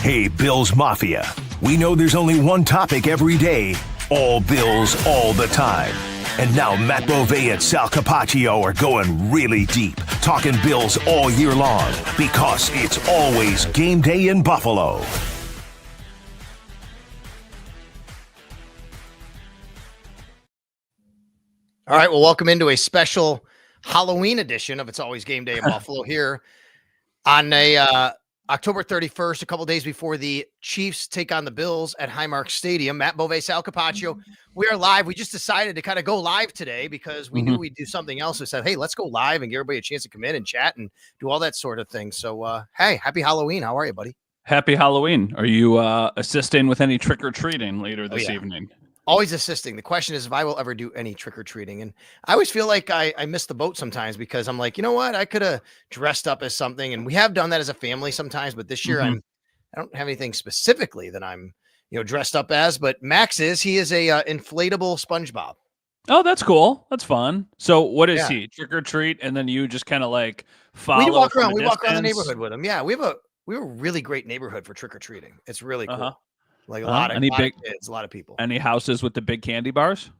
Hey, Bills Mafia. We know there's only one topic every day. All Bills, all the time. And now Matt Beauvais and Sal Capaccio are going really deep, talking Bills all year long, because it's always game day in Buffalo. All right, well, welcome into a special Halloween edition of It's Always Game Day in Buffalo here on a October 31st, a couple days before the Chiefs take on the Bills at Highmark Stadium. Matt Beauvais, Sal Capaccio, we are live. We just decided to kind of go live today because we knew we'd do something else. We said, hey, let's go live and give everybody a chance to come in and chat and do all that sort of thing. So, hey, happy Halloween. How are you, buddy? Happy Halloween. Are you assisting with any trick-or-treating later this evening? Always assisting. The question is if I will ever do any trick-or-treating. And I always feel like I miss the boat sometimes because I'm like, you know what? I could have dressed up as something. And we have done that as a family sometimes. But this year I don't have anything specifically that I'm, dressed up as. But Max he is a inflatable SpongeBob. Oh, that's cool. That's fun. So what is he? Trick-or-treat, and then you just kind of like follow. We walk around the neighborhood with him. Yeah, we have a really great neighborhood for trick-or-treating. It's really cool. Like a lot of kids, a lot of people. Any houses with the big candy bars?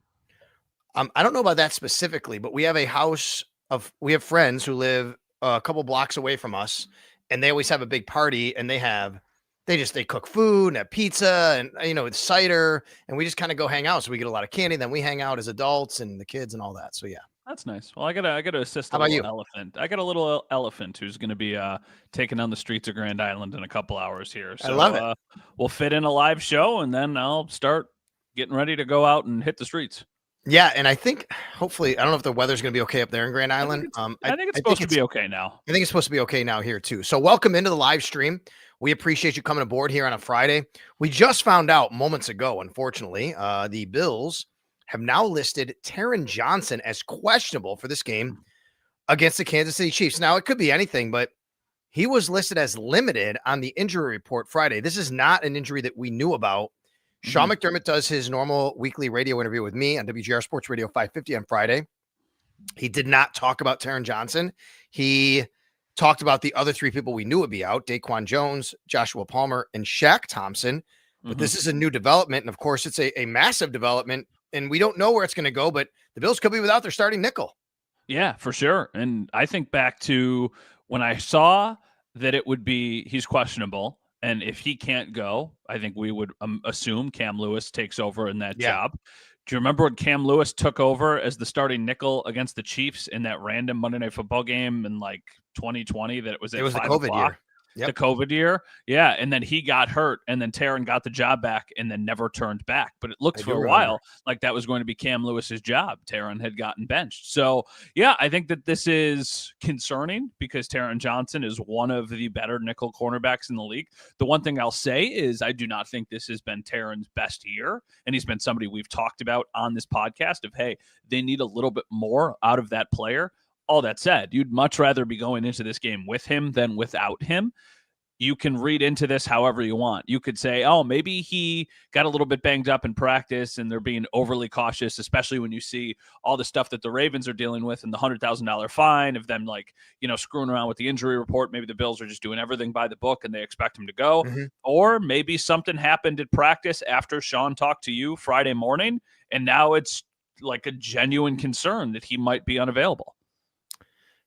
I don't know about that specifically, but we have we have friends who live a couple blocks away from us, and they always have a big party, and they cook food and have pizza and it's cider, and we just kind of go hang out. So we get a lot of candy, then we hang out as adults and the kids and all that. So yeah. That's nice. Well, I gotta assist. How about you? Elephant. I got a little elephant who's going to be taking on the streets of Grand Island in a couple hours here. So I love it. We'll fit in a live show, and then I'll start getting ready to go out and hit the streets. Yeah, and I think hopefully I don't know if the weather's going to be okay up there in Grand Island. I think it's supposed to be okay now. I think it's supposed to be okay now here too. So welcome into the live stream. We appreciate you coming aboard here on a Friday. We just found out moments ago, unfortunately, the Bills have now listed Taron Johnson as questionable for this game against the Kansas City Chiefs. Now, it could be anything, but he was listed as limited on the injury report Friday. This is not an injury that we knew about. Sean McDermott does his normal weekly radio interview with me on WGR Sports Radio 550 on Friday. He did not talk about Taron Johnson. He talked about the other three people we knew would be out, Daquan Jones, Joshua Palmer, and Shaq Thompson. But this is a new development, and of course, it's a massive development. And we don't know where it's going to go, but the Bills could be without their starting nickel. Yeah, for sure. And I think back to when I saw that it would be he's questionable, and if he can't go, I think we would assume Cam Lewis takes over in that job. Do you remember when Cam Lewis took over as the starting nickel against the Chiefs in that random Monday Night Football game in like 2020? It was the COVID year. The COVID year. Yeah. And then he got hurt, and then Taron got the job back and then never turned back. But it looked for a while like that was going to be Cam Lewis's job. Taron had gotten benched. So, yeah, I think that this is concerning because Taron Johnson is one of the better nickel cornerbacks in the league. The one thing I'll say is I do not think this has been Taron's best year. And he's been somebody we've talked about on this podcast of, hey, they need a little bit more out of that player. All that said, you'd much rather be going into this game with him than without him. You can read into this however you want. You could say, oh, maybe he got a little bit banged up in practice and they're being overly cautious, especially when you see all the stuff that the Ravens are dealing with and the $100,000 fine of them screwing around with the injury report. Maybe the Bills are just doing everything by the book and they expect him to go. Or maybe something happened at practice after Sean talked to you Friday morning, and now it's like a genuine concern that he might be unavailable.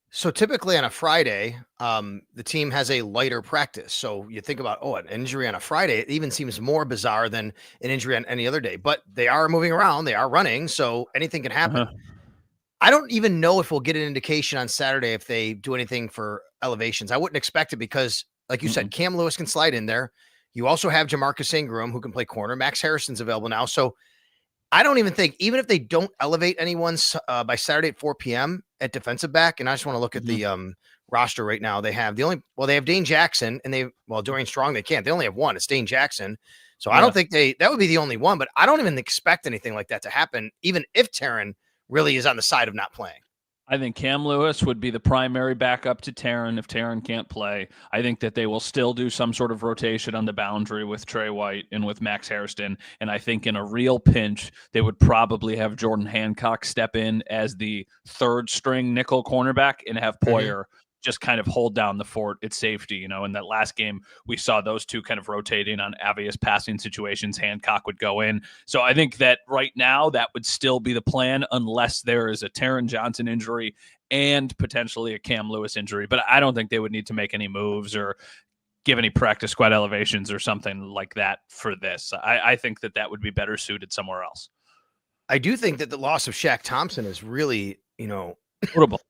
So typically on a Friday, the team has a lighter practice. So you think about, an injury on a Friday, it even seems more bizarre than an injury on any other day. But they are moving around. They are running. So anything can happen. I don't even know if we'll get an indication on Saturday if they do anything for elevations. I wouldn't expect it because, like you said, Cam Lewis can slide in there. You also have Jamarcus Ingram, who can play corner. Max Harrison's available now. So I don't even think, even if they don't elevate anyone by Saturday at 4 p.m. at defensive back, and I just want to look at the roster right now. They have they have Dane Jackson, and Dorian Strong, they can't. They only have one. It's Dane Jackson. So I don't think that would be the only one, but I don't even expect anything like that to happen, even if Taron really is on the side of not playing. I think Cam Lewis would be the primary backup to Taron if Taron can't play. I think that they will still do some sort of rotation on the boundary with Trey White and with Max Harrison. And I think in a real pinch, they would probably have Jordan Hancock step in as the third string nickel cornerback and have Poyer just kind of hold down the fort at safety. In that last game, we saw those two kind of rotating on obvious passing situations. Hancock would go in. So I think that right now that would still be the plan unless there is a Taron Johnson injury and potentially a Cam Lewis injury. But I don't think they would need to make any moves or give any practice squad elevations or something like that for this. I think that would be better suited somewhere else. I do think that the loss of Shaq Thompson is really, notable.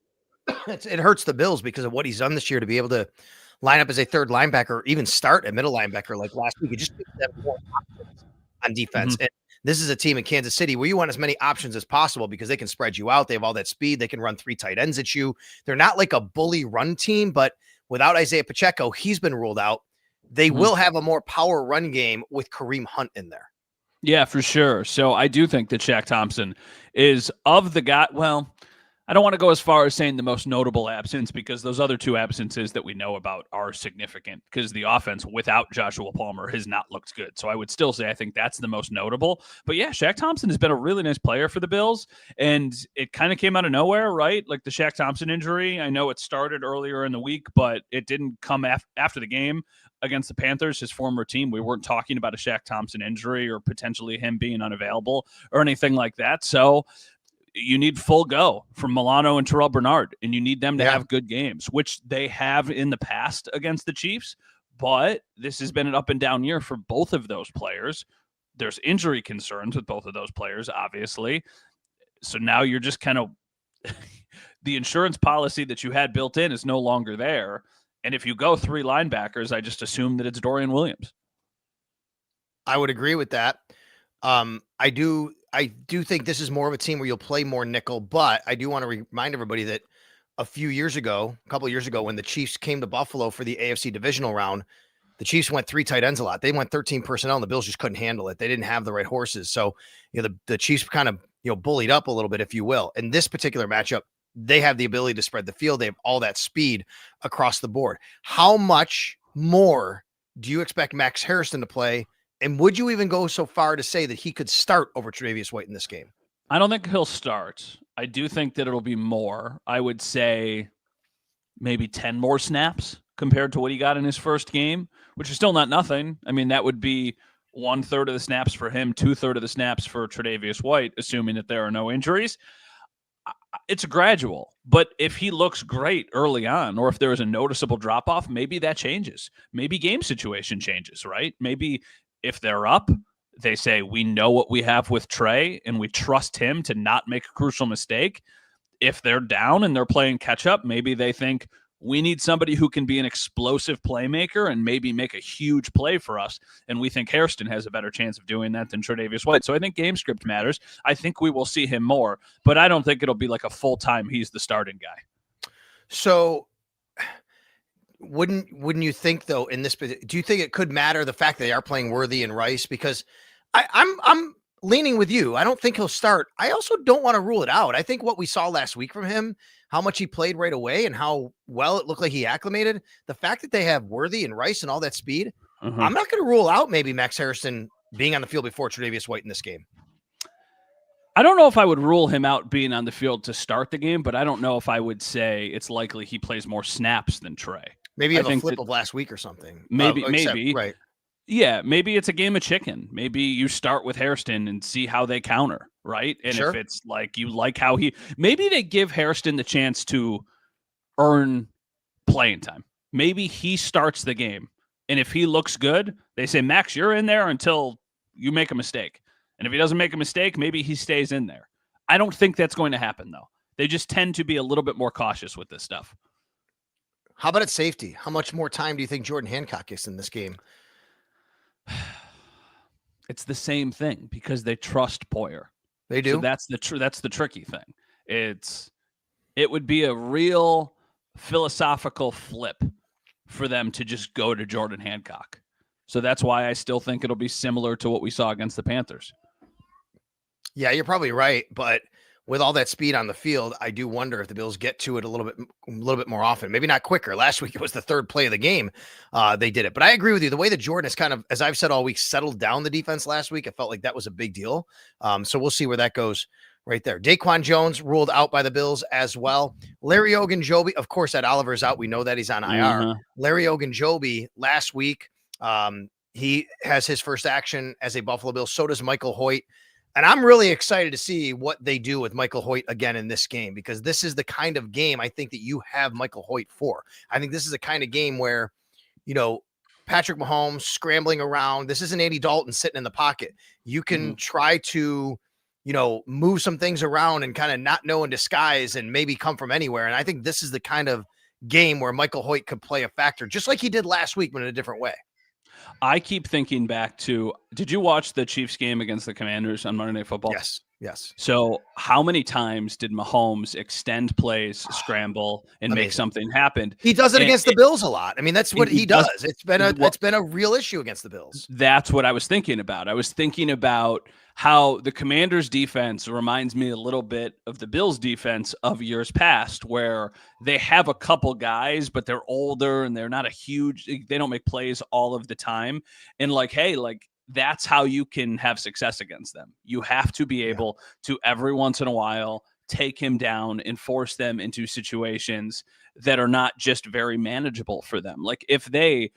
It hurts the Bills because of what he's done this year to be able to line up as a third linebacker, or even start at middle linebacker like last week. It just gives them more options on defense. And this is a team in Kansas City where you want as many options as possible because they can spread you out. They have all that speed. They can run 3 tight ends at you. They're not like a bully run team, but without Isaiah Pacheco, he's been ruled out. They will have a more power run game with Kareem Hunt in there. Yeah, for sure. So I do think that Shaq Thompson is of the guy. Well, I don't want to go as far as saying the most notable absence because those other 2 absences that we know about are significant because the offense without Joshua Palmer has not looked good. So I would still say I think that's the most notable. But yeah, Shaq Thompson has been a really nice player for the Bills, and it kind of came out of nowhere, right? Like the Shaq Thompson injury. I know it started earlier in the week, but it didn't come after the game against the Panthers, his former team. We weren't talking about a Shaq Thompson injury or potentially him being unavailable or anything like that. So you need full go from Milano and Terrell Bernard, and you need them to have good games, which they have in the past against the Chiefs. But this has been an up and down year for both of those players. There's injury concerns with both of those players, obviously. So now you're just kind of the insurance policy that you had built in is no longer there. And if you go 3 linebackers, I just assume that it's Dorian Williams. I would agree with that. I do think this is more of a team where you'll play more nickel, but I do want to remind everybody that a couple of years ago, when the Chiefs came to Buffalo for the AFC divisional round, the Chiefs went 3 tight ends a lot. They went 13 personnel and the Bills just couldn't handle it. They didn't have the right horses. So, the Chiefs kind of, bullied up a little bit, if you will. In this particular matchup, they have the ability to spread the field. They have all that speed across the board. How much more do you expect Max Harrison to play? And would you even go so far to say that he could start over Tre'Davious White in this game? I don't think he'll start. I do think that it'll be more. I would say maybe 10 more snaps compared to what he got in his first game, which is still not nothing. I mean, that would be 1/3 of the snaps for him, 2/3 of the snaps for Tre'Davious White, assuming that there are no injuries. It's gradual, but if he looks great early on, or if there is a noticeable drop-off, maybe that changes. Maybe game situation changes, right? Maybe if they're up, they say, we know what we have with Trey, and we trust him to not make a crucial mistake. If they're down and they're playing catch-up, maybe they think, we need somebody who can be an explosive playmaker and maybe make a huge play for us. And we think Hairston has a better chance of doing that than Tre'Davious White. So I think game script matters. I think we will see him more, but I don't think it'll be like a full-time he's the starting guy. So wouldn't you think, though, in this, do you think it could matter the fact that they are playing Worthy and Rice? Because I'm leaning with you. I don't think he'll start. I also don't want to rule it out. I think what we saw last week from him, how much he played right away and how well it looked like he acclimated, the fact that they have Worthy and Rice and all that speed, I'm not going to rule out maybe Max Harrison being on the field before Tre'Davious White in this game. I don't know if I would rule him out being on the field to start the game, but I don't know if I would say it's likely he plays more snaps than Trey. Maybe you have a flip of last week or something. Maybe. Right. Yeah, maybe it's a game of chicken. Maybe you start with Hairston and see how they counter, right? And if it's like you like how maybe they give Hairston the chance to earn playing time. Maybe he starts the game, and if he looks good, they say, Max, you're in there until you make a mistake. And if he doesn't make a mistake, maybe he stays in there. I don't think that's going to happen, though. They just tend to be a little bit more cautious with this stuff. How about at safety? How much more time do you think Jordan Hancock gets in this game? It's the same thing because they trust Poyer. They do. So that's the tricky thing. It would be a real philosophical flip for them to just go to Jordan Hancock. So that's why I still think it'll be similar to what we saw against the Panthers. Yeah, you're probably right, but with all that speed on the field, I do wonder if the Bills get to it a little bit more often. Maybe not quicker. Last week it was the 3rd play of the game. They did it, but I agree with you. The way that Jordan has kind of, as I've said all week, settled down the defense last week, I felt like that was a big deal. So we'll see where that goes right there. Daquan Jones ruled out by the Bills as well. Larry Ogunjobi, of course, Ed Oliver's out. We know that he's on IR. Larry Ogunjobi last week, he has his first action as a Buffalo Bill. So does Michael Hoyt. And I'm really excited to see what they do with Michael Hoyt again in this game, because this is the kind of game I think that you have Michael Hoyt for. I think this is the kind of game where, Patrick Mahomes scrambling around. This isn't Andy Dalton sitting in the pocket. You can try to, move some things around and kind of not know in disguise and maybe come from anywhere. And I think this is the kind of game where Michael Hoyt could play a factor, just like he did last week, but in a different way. I keep thinking back to, did you watch the Chiefs game against the Commanders on Monday Night Football? Yes. So how many times did Mahomes extend plays, scramble, and make something happen? He does it against the Bills a lot. I mean, that's what he does. It's been a real issue against the Bills. That's what I was thinking about. I was thinking about how the Commanders defense reminds me a little bit of the Bills defense of years past, where they have a couple guys, but they're older and they're not they don't make plays all of the time. And that's how you can have success against them. You have to be able to every once in a while take him down and force them into situations that are not just very manageable for them. Like if they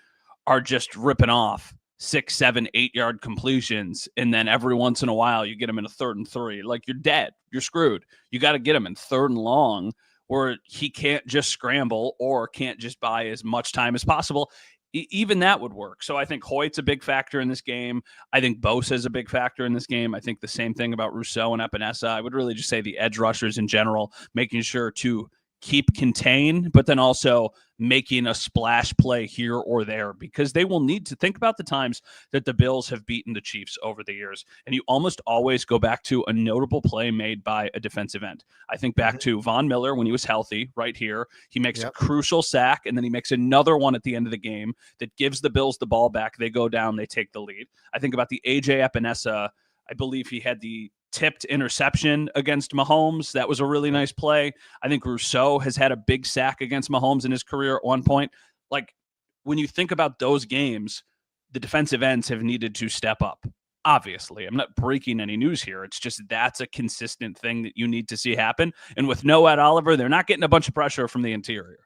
are just ripping off 6, 7, 8-yard completions, and then every once in a while you get them in a 3rd and 3, like you're dead, you're screwed. You got to get him in 3rd and long, where he can't just scramble or can't just buy as much time as possible. Even that would work. So I think Hoyt's a big factor in this game. I think Bosa is a big factor in this game. I think the same thing about Rousseau and Epinesa. I would really just say the edge rushers in general, making sure to keep contained, but then also making a splash play here or there, because they will need to think about the times that the Bills have beaten the Chiefs over the years. And you almost always go back to a notable play made by a defensive end. I think back to Von Miller when he was healthy right here. He makes a crucial sack, and then he makes another one at the end of the game that gives the Bills the ball back. They go down, they take the lead. I think about the AJ Epinesa. I believe he had the tipped interception against Mahomes. That was a really nice play. I think Rousseau has had a big sack against Mahomes in his career at one point. Like, when you think about those games, the defensive ends have needed to step up. Obviously, I'm not breaking any news here. It's just that's a consistent thing that you need to see happen. And with no Ed Oliver, they're not getting a bunch of pressure from the interior.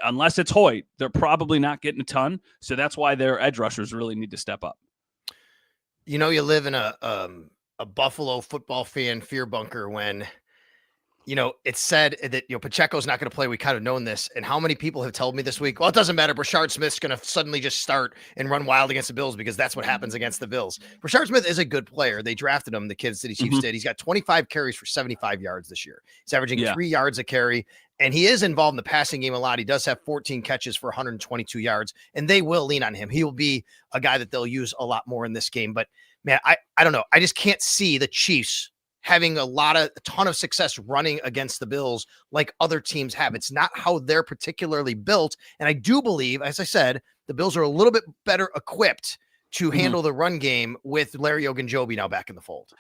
Unless it's Hoyt, they're probably not getting a ton. So that's why their edge rushers really need to step up. You live in a Buffalo football fan fear bunker when, it's said that, Pacheco's not going to play. We kind of known this. And how many people have told me this week, well, it doesn't matter. Brashard Smith's going to suddenly just start and run wild against the Bills because that's what happens against the Bills. Brashard Smith is a good player. They drafted him. The Kansas City Chiefs did. He's got 25 carries for 75 yards this year. He's averaging 3 yards a carry. And he is involved in the passing game a lot. He does have 14 catches for 122 yards, and they will lean on him. He will be a guy that they'll use a lot more in this game. But, man, I don't know. I just can't see the Chiefs having a ton of success running against the Bills like other teams have. It's not how they're particularly built. And I do believe, as I said, the Bills are a little bit better equipped to handle the run game with Larry Ogunjobi now back in the fold.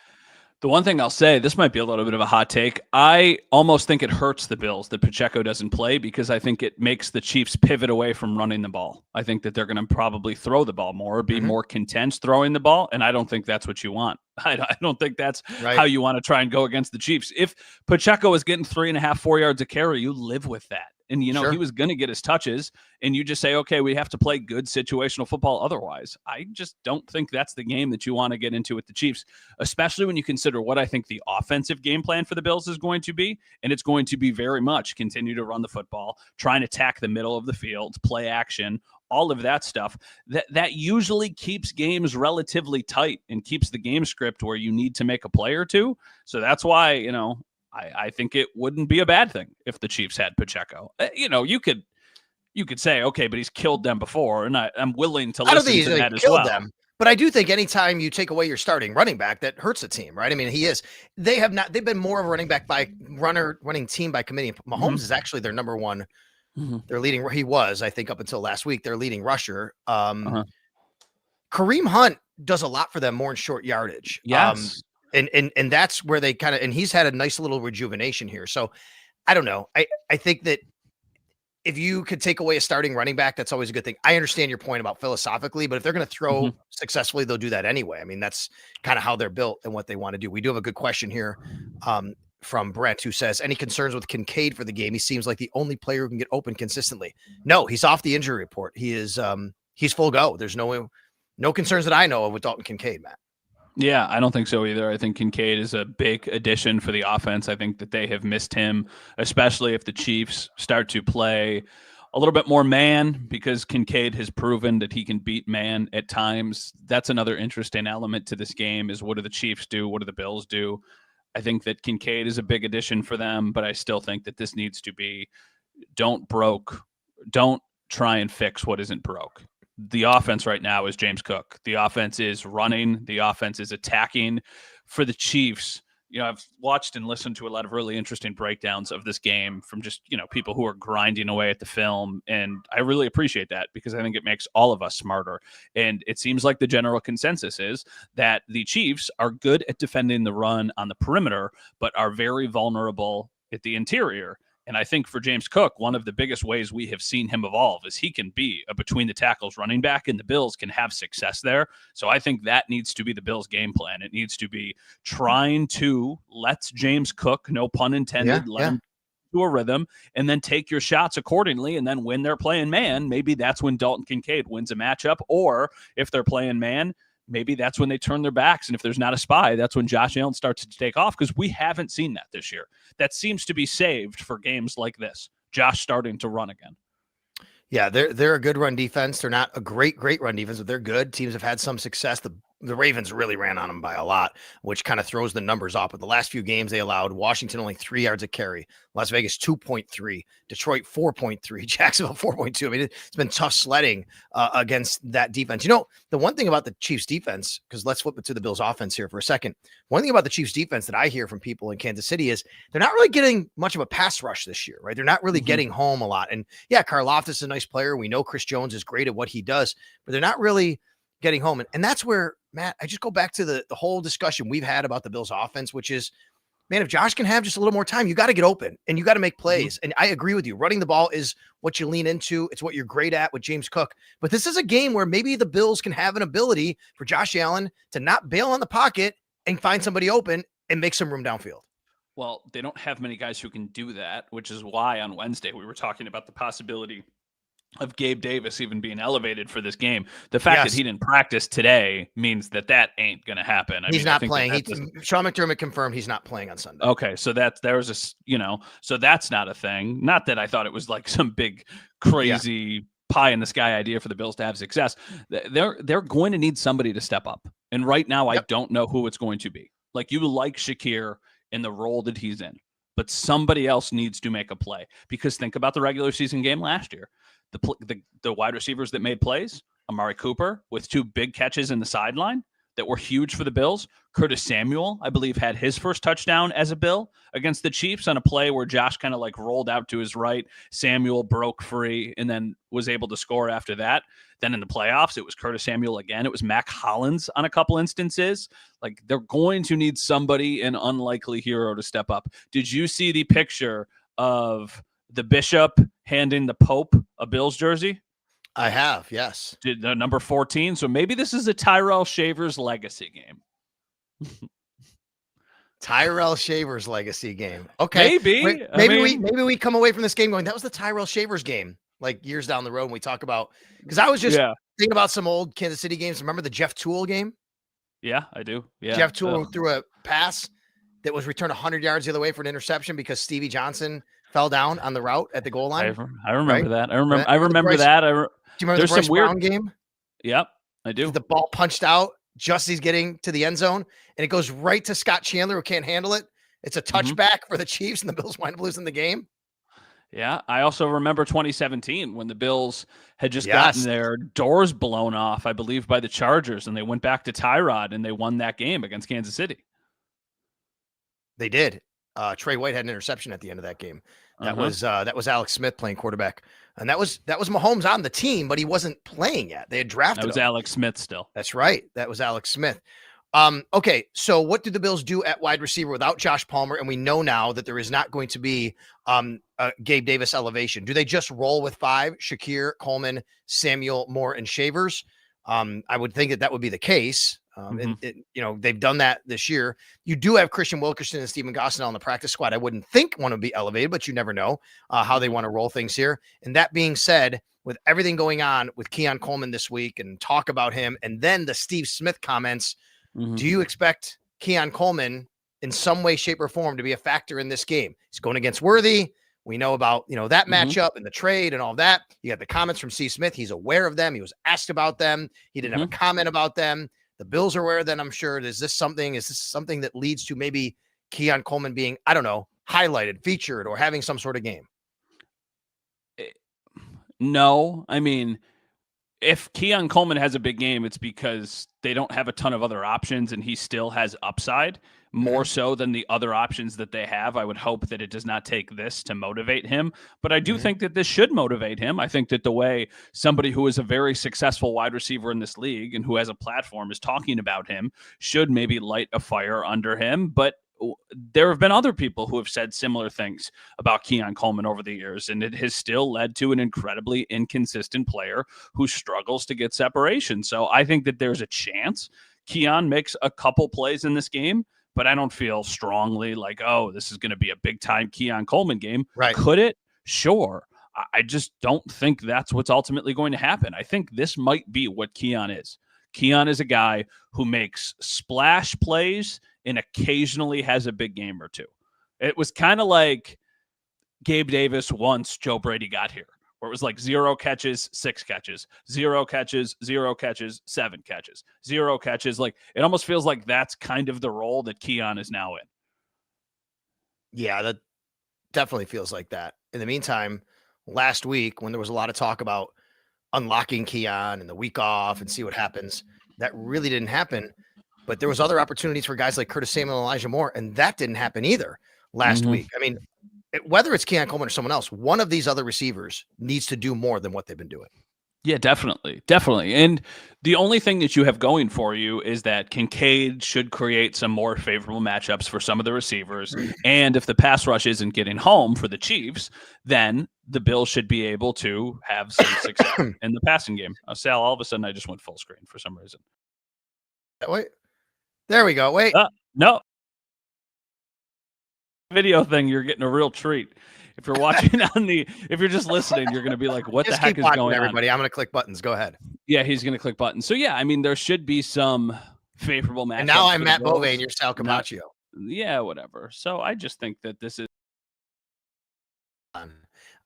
The one thing I'll say, this might be a little bit of a hot take. I almost think it hurts the Bills that Pacheco doesn't play, because I think it makes the Chiefs pivot away from running the ball. I think that they're going to probably throw the ball more, be more content throwing the ball, and I don't think that's what you want. I don't think that's how you want to try and go against the Chiefs. If Pacheco is getting 3.5, 4 yards a carry, you live with that. And, he was going to get his touches, and you just say, okay, we have to play good situational football otherwise. I just don't think that's the game that you want to get into with the Chiefs, especially when you consider what I think the offensive game plan for the Bills is going to be. And it's going to be very much continue to run the football, try and attack the middle of the field, play action, all of that stuff. That usually keeps games relatively tight and keeps the game script where you need to make a play or two. So that's why, I think it wouldn't be a bad thing if the Chiefs had Pacheco. You could say, okay, but he's killed them before, and I'm willing to listen to that as well. Them, but I do think anytime you take away your starting running back, that hurts a team, right? I mean, they've been more of a running team by committee. Mahomes is actually their number one. Their leading, he was, I think, up until last week, their leading rusher. Kareem Hunt does a lot for them more in short yardage. Yes. And that's where they and he's had a nice little rejuvenation here. So I don't know. I think that if you could take away a starting running back, that's always a good thing. I understand your point about philosophically, but if they're going to throw successfully, they'll do that anyway. I mean, that's kind of how they're built and what they want to do. We do have a good question here from Brent, who says, any concerns with Kincaid for the game? He seems like the only player who can get open consistently. No, he's off the injury report. He is he's full go. There's no concerns that I know of with Dalton Kincaid, Matt. Yeah, I don't think so either. I think Kincaid is a big addition for the offense. I think that they have missed him, especially if the Chiefs start to play a little bit more man, because Kincaid has proven that he can beat man at times. That's another interesting element to this game is, what do the Chiefs do? What do the Bills do? I think that Kincaid is a big addition for them, but I still think that this needs to be don't try and fix what isn't broke. The offense right now is James Cook. The offense is running. The offense is attacking. For the Chiefs, I've watched and listened to a lot of really interesting breakdowns of this game from just, people who are grinding away at the film. And I really appreciate that, because I think it makes all of us smarter. And it seems like the general consensus is that the Chiefs are good at defending the run on the perimeter, but are very vulnerable at the interior. And I think for James Cook, one of the biggest ways we have seen him evolve is he can be a between the tackles running back, and the Bills can have success there. So I think that needs to be the Bills' game plan. It needs to be trying to let James Cook, no pun intended, let him to a rhythm, and then take your shots accordingly. And then when they're playing man, maybe that's when Dalton Kincaid wins a matchup. Or if they're playing man, maybe that's when they turn their backs. And if there's not a spy, that's when Josh Allen starts to take off, because we haven't seen that this year. That seems to be saved for games like this. Josh starting to run again. Yeah, they're a good run defense. They're not a great run defense, but they're good. Teams have had some success. The Ravens really ran on them by a lot, which kind of throws the numbers off. But the last few games, they allowed Washington only 3 yards a carry, Las Vegas 2.3, Detroit 4.3, Jacksonville 4.2. I mean, it's been tough sledding against that defense. The one thing about the Chiefs defense, because let's flip it to the Bills offense here for a second. One thing about the Chiefs defense that I hear from people in Kansas City is they're not really getting much of a pass rush this year, right? They're not really getting home a lot. And yeah, Karlaftis is a nice player. We know Chris Jones is great at what he does, but they're not really getting home. And that's where, Matt, I just go back to the whole discussion we've had about the Bills offense, which is, man, if Josh can have just a little more time, you got to get open and you got to make plays. And I agree with you. Running the ball is what you lean into. It's what you're great at with James Cook. But this is a game where maybe the Bills can have an ability for Josh Allen to not bail on the pocket and find somebody open and make some room downfield. Well, they don't have many guys who can do that, which is why on Wednesday we were talking about the possibility of Gabe Davis even being elevated for this game. The fact that he didn't practice today means that ain't going to happen. He's not playing. Sean McDermott confirmed he's not playing on Sunday. Okay. So so that's not a thing. Not that I thought it was like some big crazy pie in the sky idea for the Bills to have success. They're going to need somebody to step up. And right now I don't know who it's going to be. Like, you like Shakir in the role that he's in, but somebody else needs to make a play, because think about the regular season game last year. The wide receivers that made plays, Amari Cooper with 2 big catches in the sideline that were huge for the Bills. Curtis Samuel, I believe, had his first touchdown as a Bill against the Chiefs on a play where Josh kind of like rolled out to his right. Samuel broke free and then was able to score after that. Then in the playoffs, it was Curtis Samuel again. It was Mac Hollins on a couple instances. Like, they're going to need somebody, an unlikely hero, to step up. Did you see the picture of the bishop handing the Pope a Bills jersey? I have, yes. Did the number 14. So maybe this is a Tyrell Shavers legacy game. Tyrell Shavers legacy game. Okay. Maybe we come away from this game going, that was the Tyrell Shavers game, like years down the road when we talk about, because I was just thinking about some old Kansas City games. Remember the Jeff Toole game? Yeah, I do. Yeah. Jeff Toole threw a pass that was returned 100 yards the other way for an interception because Stevie Johnson fell down on the route at the goal line. I remember that. I remember that. Do you remember the Bryce Brown game? Yep, I do. The ball punched out just as he's getting to the end zone, and it goes right to Scott Chandler, who can't handle it. It's a touchback for the Chiefs, and the Bills wind up losing the game. Yeah, I also remember 2017 when the Bills had just gotten their doors blown off, I believe, by the Chargers, and they went back to Tyrod, and they won that game against Kansas City. They did. Trey White had an interception at the end of that game. That was Alex Smith playing quarterback, and that was Mahomes on the team, but he wasn't playing yet. They had drafted. That was Alex Smith still. That's right. That was Alex Smith. Okay, so what do the Bills do at wide receiver without Josh Palmer? And we know now that there is not going to be a Gabe Davis elevation. Do they just roll with 5? Shakir, Coleman, Samuel, Moore, and Shavers? I would think that would be the case. And they've done that this year. You do have Christian Wilkerson and Stephen Gosnell on the practice squad. I wouldn't think one would be elevated, but you never know how they want to roll things here. And that being said, with everything going on with Keon Coleman this week and talk about him, and then the Steve Smith comments, do you expect Keon Coleman in some way, shape, or form to be a factor in this game? He's going against Worthy. We know about, that matchup and the trade and all that. You got the comments from Steve Smith. He's aware of them. He was asked about them. He didn't have a comment about them. The Bills are aware of them, I'm sure. Is this something that leads to maybe Keon Coleman being, I don't know, highlighted, featured, or having some sort of game? No. I mean, if Keon Coleman has a big game, it's because they don't have a ton of other options and he still has upside more so than the other options that they have. I would hope that it does not take this to motivate him, but I do think that this should motivate him. I think that the way somebody who is a very successful wide receiver in this league and who has a platform is talking about him should maybe light a fire under him. But there have been other people who have said similar things about Keon Coleman over the years, and it has still led to an incredibly inconsistent player who struggles to get separation. So I think that there's a chance Keon makes a couple plays in this game, but I don't feel strongly like, oh, this is going to be a big-time Keon Coleman game. Right. Could it? Sure. I just don't think that's what's ultimately going to happen. I think this might be what Keon is. Keon is a guy who makes splash plays and occasionally has a big game or two. It was kind of like Gabe Davis once Joe Brady got here, where it was like 0 catches, 6 catches, 0 catches, 0 catches, 7 catches, 0 catches. Like, it almost feels like that's kind of the role that Keon is now in. Yeah, that definitely feels like that. In the meantime, last week when there was a lot of talk about unlocking Keon and the week off and see what happens, that really didn't happen. But there was other opportunities for guys like Curtis Samuel and Elijah Moore, and that didn't happen either last week. I mean, whether it's Keon Coleman or someone else, one of these other receivers needs to do more than what they've been doing. Yeah, definitely. Definitely. And the only thing that you have going for you is that Kincaid should create some more favorable matchups for some of the receivers. And if the pass rush isn't getting home for the Chiefs, then the Bills should be able to have some success in the passing game. Sal, all of a sudden I just went full screen for some reason. Wait. There we go. Wait. No. Video thing, you're getting a real treat. If you're watching if you're just listening, you're going to be like, what the heck is going on? Everybody, I'm going to click buttons. Go ahead. Yeah, he's going to click buttons. So, yeah, I mean, there should be some favorable matchups. And now I'm Matt Bove and you're Sal Capaccio. Yeah, whatever. So I just think that this is.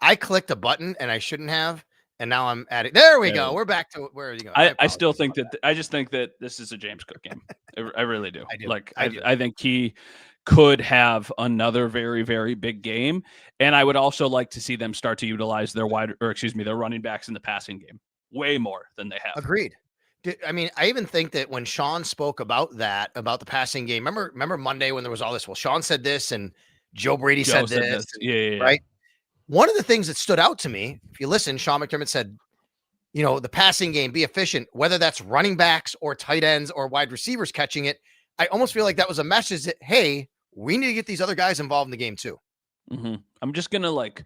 I clicked a button and I shouldn't have. And now I'm at it. There we go. We're back to where are you going? I still think that I just think that this is a James Cook game. I really do. I do. Like, I think he could have another very, very big game. And I would also like to see them start to utilize their their running backs in the passing game way more than they have. Agreed. I mean, I even think that when Sean spoke about the passing game, remember Monday when there was all this, well, Sean said this and Joe Brady said this. Yeah. Right. One of the things that stood out to me, if you listen, Sean McDermott said, the passing game, be efficient, whether that's running backs or tight ends or wide receivers catching it. I almost feel like that was a message that, hey, we need to get these other guys involved in the game too. I'm just going to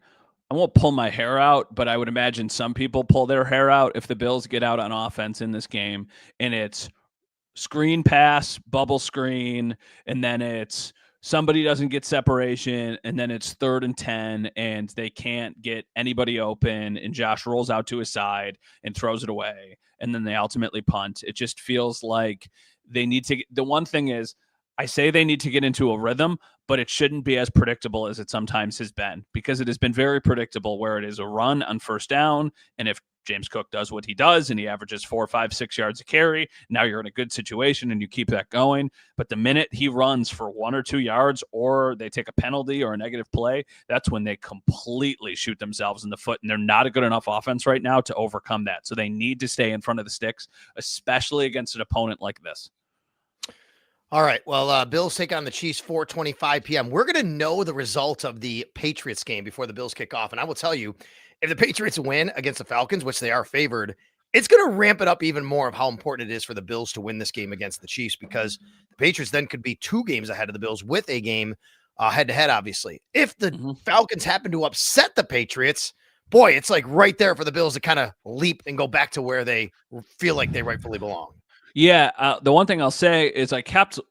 I won't pull my hair out, but I would imagine some people pull their hair out if the Bills get out on offense in this game and it's screen pass, bubble screen, and then it's somebody doesn't get separation, and then it's 3rd and 10, and they can't get anybody open, and Josh rolls out to his side and throws it away, and then they ultimately punt. It just feels like they need to – the one thing is I say they need to get into a rhythm, but it shouldn't be as predictable as it sometimes has been, because it has been very predictable where it is a run on 1st down, and if James Cook does what he does and he averages 4, 5, 6 yards a carry, now you're in a good situation and you keep that going. But the minute he runs for 1 or 2 yards or they take a penalty or a negative play, that's when they completely shoot themselves in the foot. And they're not a good enough offense right now to overcome that. So they need to stay in front of the sticks, especially against an opponent like this. All right. Well, Bills take on the Chiefs 4:25 p.m. We're going to know the result of the Patriots game before the Bills kick off. And I will tell you, if the Patriots win against the Falcons, which they are favored, it's going to ramp it up even more of how important it is for the Bills to win this game against the Chiefs, because the Patriots then could be 2 games ahead of the Bills with a game head-to-head, obviously. If the Falcons happen to upset the Patriots, boy, it's like right there for the Bills to kind of leap and go back to where they feel like they rightfully belong. Yeah, the one thing I'll say is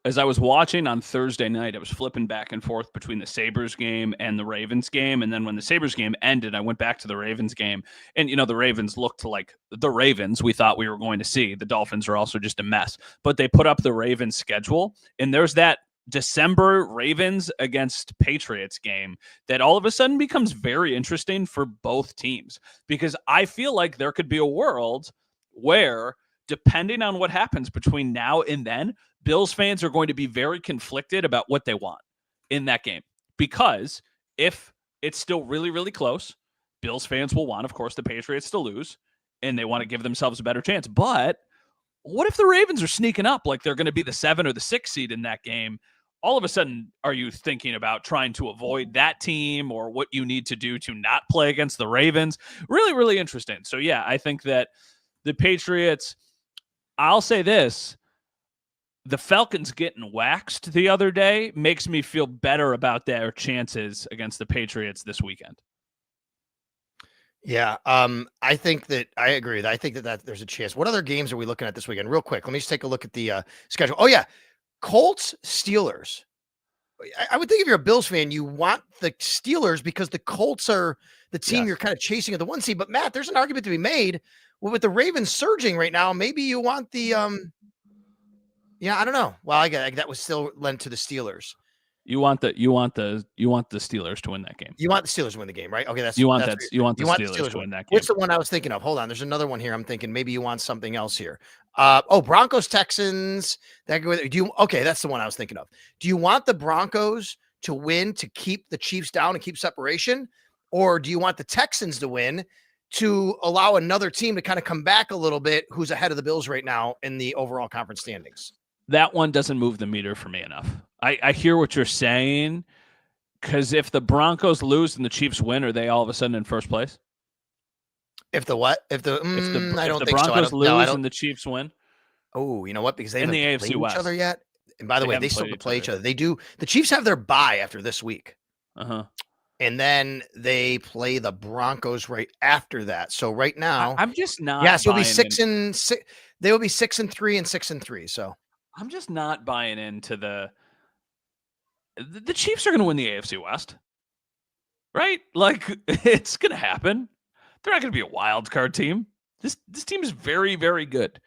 as I was watching on Thursday night, I was flipping back and forth between the Sabres game and the Ravens game. And then when the Sabres game ended, I went back to the Ravens game. And, the Ravens looked like the Ravens we thought we were going to see. The Dolphins are also just a mess. But they put up the Ravens schedule, and there's that December Ravens against Patriots game that all of a sudden becomes very interesting for both teams, because I feel like there could be a world where, depending on what happens between now and then, Bills fans are going to be very conflicted about what they want in that game. Because if it's still really, really close, Bills fans will want, of course, the Patriots to lose, and they want to give themselves a better chance. But what if the Ravens are sneaking up like they're going to be the 7 or the 6 seed in that game? All of a sudden, are you thinking about trying to avoid that team, or what you need to do to not play against the Ravens? Really, really interesting. So, yeah, I think that the Patriots, I'll say this, the Falcons getting waxed the other day makes me feel better about their chances against the Patriots this weekend. Yeah, I think that I agree. I think that there's a chance. What other games are we looking at this weekend? Real quick, let me just take a look at the schedule. Oh, yeah, Colts, Steelers. I would think if you're a Bills fan, you want the Steelers because the Colts are the team you're kind of chasing at the 1 seed. But, Matt, there's an argument to be made. Well, with the Ravens surging right now, maybe you want the yeah, I don't know. Well, I get that was still lent to the Steelers. You want the Steelers to win that game. You want the Steelers to win the game, right? Okay, you want the Steelers to win that game. What's the one I was thinking of? Hold on, there's another one here. I'm thinking maybe you want something else here. Broncos, Texans. Okay, that's the one I was thinking of. Do you want the Broncos to win to keep the Chiefs down and keep separation, or do you want the Texans to win to allow another team to kind of come back a little bit, who's ahead of the Bills right now in the overall conference standings? That one doesn't move the meter for me enough. I hear what you're saying, because if the Broncos lose and the Chiefs win, are they all of a sudden in first place? If the what? I don't think so. Broncos lose and the Chiefs win. Oh, you know what? Because they haven't played each other yet. And by the way, they still have to play each other. They do. The Chiefs have their bye after this week. And then they play the Broncos right after that. So right now, I'm just not. Yeah, so it'll be 6-6. They will be 6-3 and 6-3. So I'm just not buying into the Chiefs are going to win the AFC West, right? Like, it's going to happen. They're not going to be a wild card team. This team is very, very good,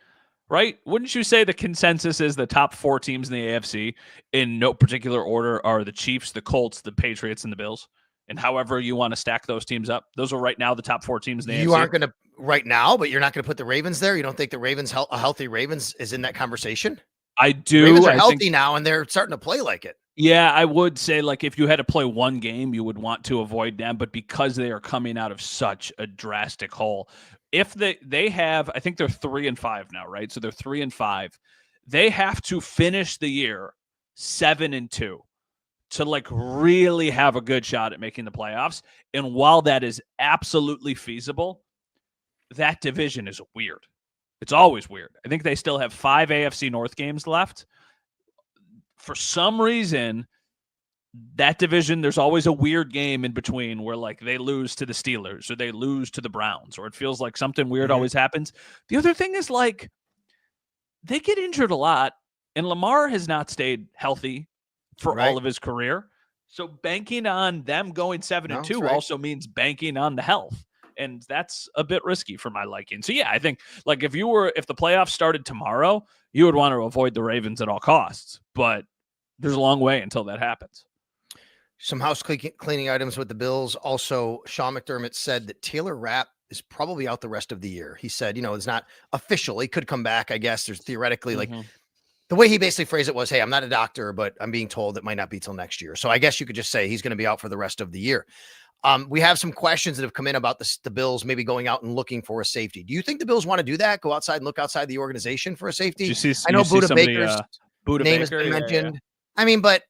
right? Wouldn't you say the consensus is the top 4 teams in the AFC in no particular order are the Chiefs, the Colts, the Patriots, and the Bills? And however you want to stack those teams up, those are right now the top 4 teams in the AFC. You aren't going to right now, but you're not going to put the Ravens there? You don't think the Ravens, a healthy Ravens, is in that conversation? I do. Ravens are healthy now, and they're starting to play like it. Yeah, I would say, like, if you had to play one game, you would want to avoid them. But because they are coming out of such a drastic hole, if they have, I think they're 3-5 now, right? So they're 3-5. They have to finish the year 7-2 to, like, really have a good shot at making the playoffs. And while that is absolutely feasible, that division is weird. It's always weird. I think they still have 5 AFC North games left. For some reason, that division, there's always a weird game in between where, like, they lose to the Steelers or they lose to the Browns, or it feels like something weird always happens. The other thing is, like, they get injured a lot, and Lamar has not stayed healthy for all of his career. So banking on them going 7-2 also means banking on the health. And that's a bit risky for my liking. So, yeah, I think, like, if the playoffs started tomorrow, you would want to avoid the Ravens at all costs. But there's a long way until that happens. Some house cleaning items with the Bills. Also, Sean McDermott said that Taylor Rapp is probably out the rest of the year. He said, it's not official. He could come back, I guess. There's theoretically, like, the way he basically phrased it was, hey, I'm not a doctor, but I'm being told it might not be till next year. So I guess you could just say he's going to be out for the rest of the year. We have some questions that have come in about the Bills maybe going out and looking for a safety. Do you think the Bills want to do that? Go outside and look outside the organization for a safety? I know Budda Baker's name has been mentioned. Yeah. I mean, but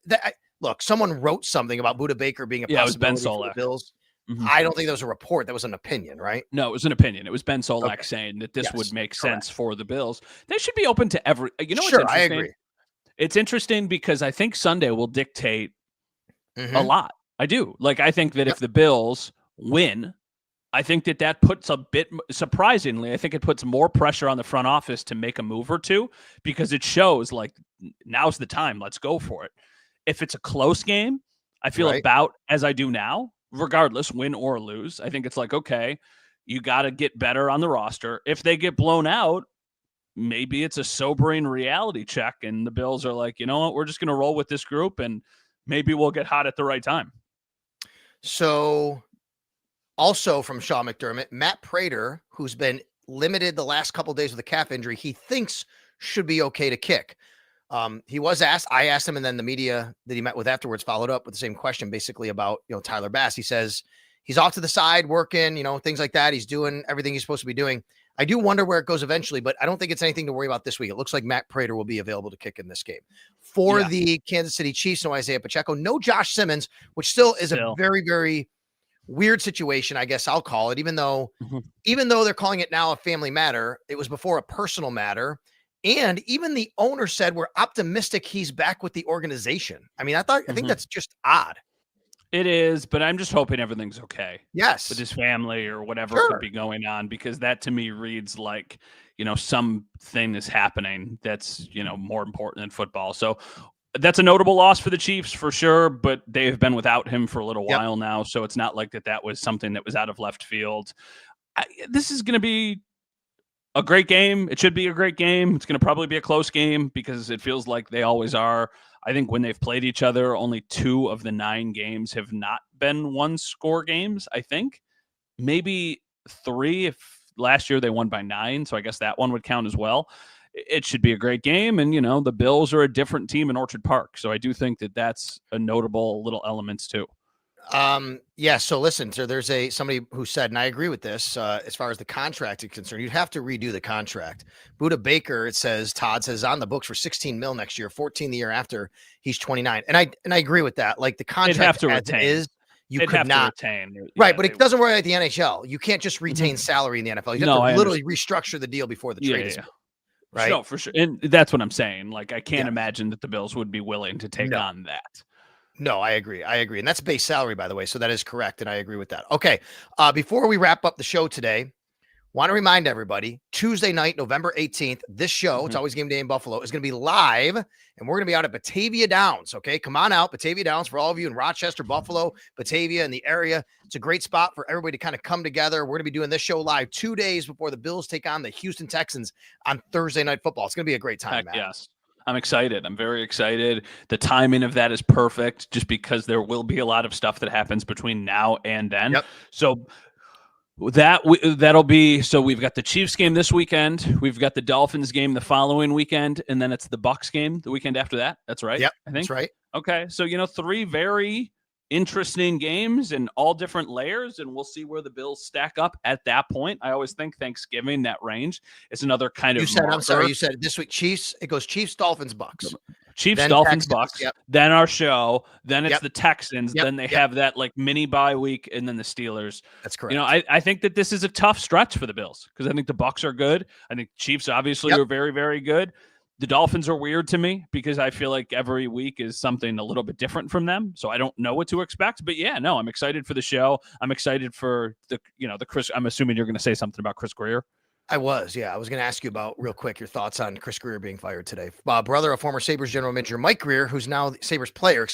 look, someone wrote something about Budda Baker being a possibility for the Bills. Mhm. I don't think that was a report. That was an opinion, right? No, it was an opinion. It was Ben Solak Okay. saying that this would Yes, make correct. sense for the Bills. They should be open to every. You know what's Sure, I interesting? agree. It's interesting because I think Sunday will dictate a Mhm. lot. I do. Like, I think that Yep. if the Bills win, I think that puts a bit, surprisingly, I think it puts more pressure on the front office to make a move or two because it shows like now's the time. Let's go for it. If it's a close game, I feel Right. about as I do now, regardless, win or lose. I think it's like, okay, you got to get better on the roster. If they get blown out, maybe it's a sobering reality check. And the Bills are like, you know what? We're just going to roll with this group and maybe we'll get hot at the right time. So also from Sean McDermott, Matt Prater, who's been limited the last couple of days with a calf injury, he thinks should be okay to kick. He was asked, I asked him, and then the media that he met with afterwards followed up with the same question, basically about, Tyler Bass. He says he's off to the side working, things like that. He's doing everything he's supposed to be doing. I do wonder where it goes eventually, but I don't think it's anything to worry about this week. It looks like Matt Prater will be available to kick in this game. For the Kansas City Chiefs, no Isaiah Pacheco, no Josh Simmons, which still is a very, very weird situation, I guess I'll call it, even though they're calling it now a family matter, it was before a personal matter. And even the owner said we're optimistic he's back with the organization. I mean, I think that's just odd. It is, but I'm just hoping everything's okay. Yes. With his family or whatever could be going on, because that to me reads like, something is happening that's, more important than football. So that's a notable loss for the Chiefs for sure, but they've been without him for a little while now. So it's not like that was something that was out of left field. This is going to be a great game. It should be a great game. It's going to probably be a close game because it feels like they always are. I think when they've played each other, only 2 of the 9 games have not been one-score games, I think. Maybe 3 if last year they won by 9, so I guess that one would count as well. It should be a great game, and, the Bills are a different team in Orchard Park, so I do think that that's a notable little element too. So listen, so there's somebody who said, and I agree with this, as far as the contract is concerned, you'd have to redo the contract. Buda Baker, Todd says on the books for 16 mil next year, 14 the year after he's 29. And I agree with that. Like the contract as it is, you could not retain. Right. But it doesn't work like the NHL. You can't just retain salary in the NFL. You have to literally restructure the deal before the trade is made. Right. No, for sure. And that's what I'm saying. Like, I can't imagine that the Bills would be willing to take on that. No, I agree. And that's base salary, by the way. So that is correct. And I agree with that. Okay. Before we wrap up the show today, want to remind everybody, Tuesday night, November 18th, this show, it's always game day in Buffalo, is going to be live. And we're going to be out at Batavia Downs. Okay. Come on out. Batavia Downs for all of you in Rochester, Buffalo, Batavia, and the area. It's a great spot for everybody to kind of come together. We're going to be doing this show live 2 days before the Bills take on the Houston Texans on Thursday Night Football. It's going to be a great time, Matt. Yes. I'm excited. I'm very excited. The timing of that is perfect just because there will be a lot of stuff that happens between now and then. So that'll be, so we've got the Chiefs game this weekend. We've got the Dolphins game the following weekend. And then it's the Bucs game the weekend after that. That's right. Yep. I think. That's right. Okay. So, 3 very interesting games in all different layers, and we'll see where the Bills stack up at that point. I always think Thanksgiving, that range, is another kind of you said this week Chiefs, it goes Chiefs, Dolphins, Bucs. Chiefs, then Dolphins, Texans, Bucs, then our show, then it's the Texans, then they have that like mini bye week, and then the Steelers. That's correct. I think that this is a tough stretch for the Bills because I think the Bucs are good. I think Chiefs obviously are very, very good. The Dolphins are weird to me because I feel like every week is something a little bit different from them. So I don't know what to expect. But I'm excited for the show. I'm excited for the Chris. I'm assuming you're going to say something about Chris Greer. I was going to ask you about real quick your thoughts on Chris Greer being fired today. Brother of former Sabres general manager Mike Greer, who's now Sabres player,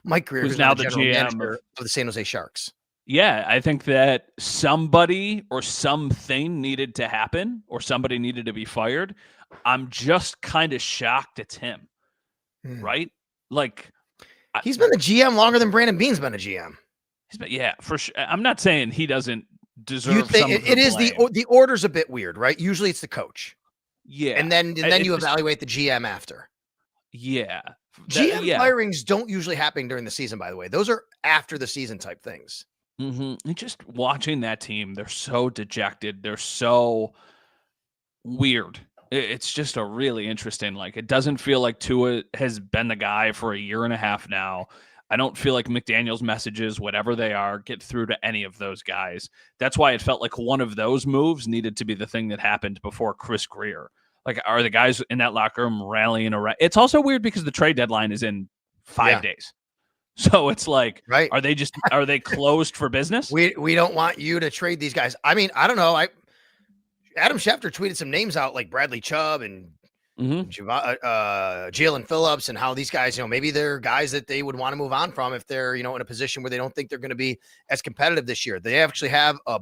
Mike Greer, who's now the general manager of the San Jose Sharks. Yeah, I think that somebody or something needed to happen or somebody needed to be fired. I'm just kind of shocked it's him, right? Like, he's been the GM longer than Brandon Beane's been a GM. For sure. I'm not saying he doesn't deserve some of the it is blame. the order's a bit weird, right? Usually it's the coach. Yeah. And then you evaluate the GM after. Yeah. GM firings don't usually happen during the season, by the way. Those are after the season type things. And just watching that team, they're so dejected. They're so weird. It's just a really interesting, like, it doesn't feel like Tua has been the guy for a year and a half now. I don't feel like McDaniel's messages, whatever they are, get through to any of those guys. That's why it felt like one of those moves needed to be the thing that happened before Chris Greer. Like, are the guys in that locker room rallying around? It's also weird because the trade deadline is in 5 days. So it's like, right. Are they closed for business? We don't want you to trade these guys. I mean, I don't know. Adam Schefter tweeted some names out like Bradley Chubb and Jalen Phillips, and how these guys, maybe they're guys that they would want to move on from if they're, in a position where they don't think they're going to be as competitive this year. They actually have a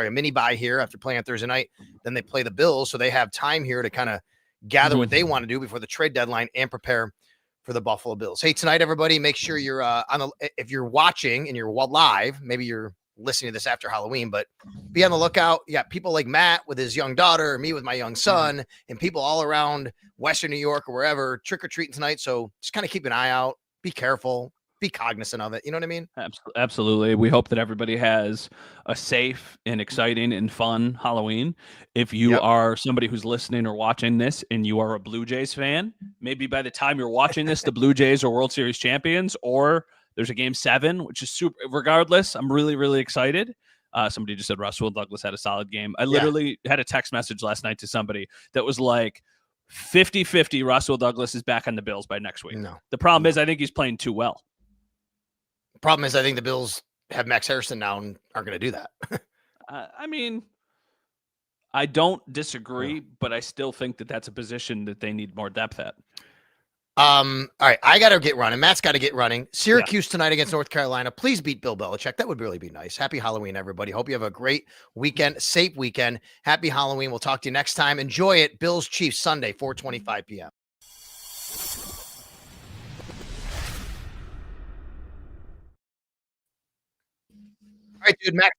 mini bye here after playing on Thursday night. Then they play the Bills. So they have time here to kind of gather what they want to do before the trade deadline and prepare for the Buffalo Bills. Hey, tonight, everybody, make sure you're if you're watching and you're live, maybe you're listening to this after Halloween, but be on the lookout. You got people like Matt with his young daughter, me with my young son, and people all around Western New York or wherever trick-or-treating tonight. So just kind of keep an eye out, be careful, be cognizant of it. You know what I mean? Absolutely. We hope that everybody has a safe and exciting and fun Halloween. If you are somebody who's listening or watching this and you are a Blue Jays fan, maybe by the time you're watching this, the Blue Jays are World Series champions, or there's a game 7, which is super. Regardless, I'm really, really excited. Somebody just said Russell Douglas had a solid game. I literally had a text message last night to somebody that was like 50-50 Russell Douglas is back on the Bills by next week. No. The problem is I think he's playing too well. The problem is I think the Bills have Max Harrison now and aren't going to do that. I mean, I don't disagree, but I still think that that's a position that they need more depth at. All right, I got to get running. Matt's got to get running. Syracuse tonight against North Carolina. Please beat Bill Belichick. That would really be nice. Happy Halloween, everybody. Hope you have a great weekend, safe weekend. Happy Halloween. We'll talk to you next time. Enjoy it. Bills Chiefs Sunday, 4:25 p.m. All right, dude, Matt.